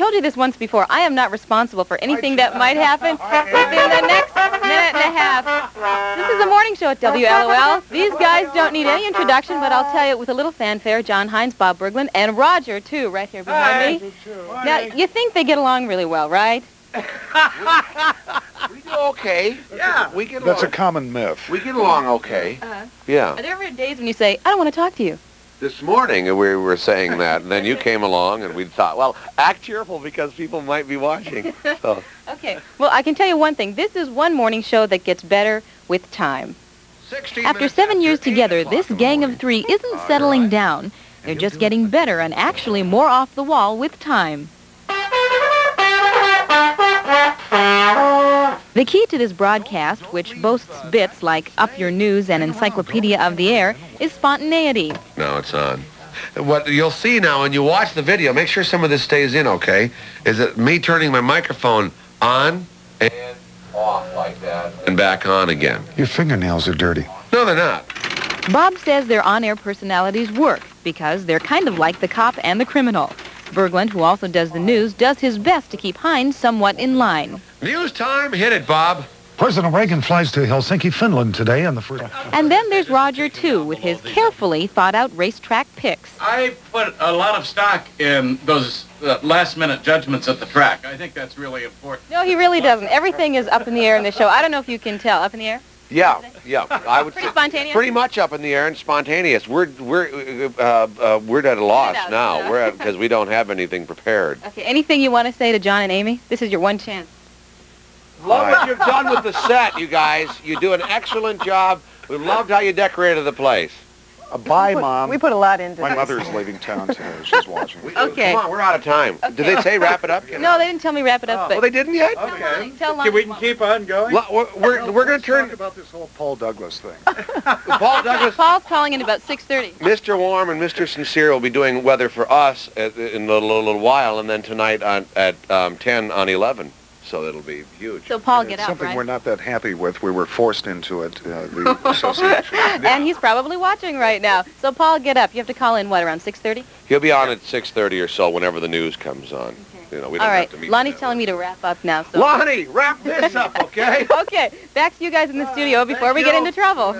told you this once before. I am not responsible for anything that might happen within the next minute and a half. This is a morning show at WLOL. These guys don't need any introduction, but I'll tell you with a little fanfare, John Hines, Bob Berglund, and Roger, too, right here behind me. Now, you think they get along really well, right? We do okay. Yeah. We get along. That's a common myth. We get along okay. Yeah. Are there ever days when you say, I don't want to talk to you? This morning we were saying that, and then you came along, and we thought, well, act cheerful because people might be watching. So. Okay. Well, I can tell you one thing. This is one morning show that gets better with time. After 7 years together, this gang of three isn't settling down. They're just getting better and actually more off the wall with time. The key to this broadcast, which boasts bits like Up Your News and Encyclopedia of the Air, is spontaneity. Now it's on. What you'll see now when you watch the video, make sure some of this stays in, okay, is that me turning my microphone on and off like that and back on again. Your fingernails are dirty. No, they're not. Bob says their on-air personalities work because they're kind of like the cop and the criminal. Berglund, who also does the news, does his best to keep Hines somewhat in line. News time. Hit it, Bob. President Reagan flies to Helsinki, Finland today on the first... And then there's Roger, too, with his carefully thought-out racetrack picks. I put a lot of stock in those last-minute judgments at the track. I think that's really important. No, he really doesn't. Everything is up in the air in the show. I don't know if you can tell. Up in the air? Yeah. I would Pretty say spontaneous? pretty much up in the air and spontaneous. We're at a loss now. Because we don't have anything prepared. Okay, anything you want to say to John and Amy? This is your one chance. Love what you've done with the set, you guys. You do an excellent job. We loved how you decorated the place. Bye, Mom. We put a lot into My this. mother's leaving town today. She's watching. Okay. Come on, we're out of time. Okay. Did they say wrap it up? No, they didn't tell me wrap it up, Oh, but... they didn't yet? Okay. Tell We can keep on going? We're going to turn... Talk about this whole Paul Douglas thing. Paul Douglas, Paul's calling in about 6:30. Mr. Warm and Mr. Sincere will be doing weather for us in a little while, and then tonight at 10 on 11. So it'll be huge. So Paul, It's get up, something right? we're not that happy with. We were forced into it, the association. And he's probably watching right now. So Paul, get up. You have to call in, what, around 6:30? He'll be on at 6:30 or so whenever the news comes on. You know, we don't All right. have to meet. Lonnie's telling me to wrap up now. So. Lonnie, wrap this up, okay? Okay, back to you guys in the studio before we get into trouble.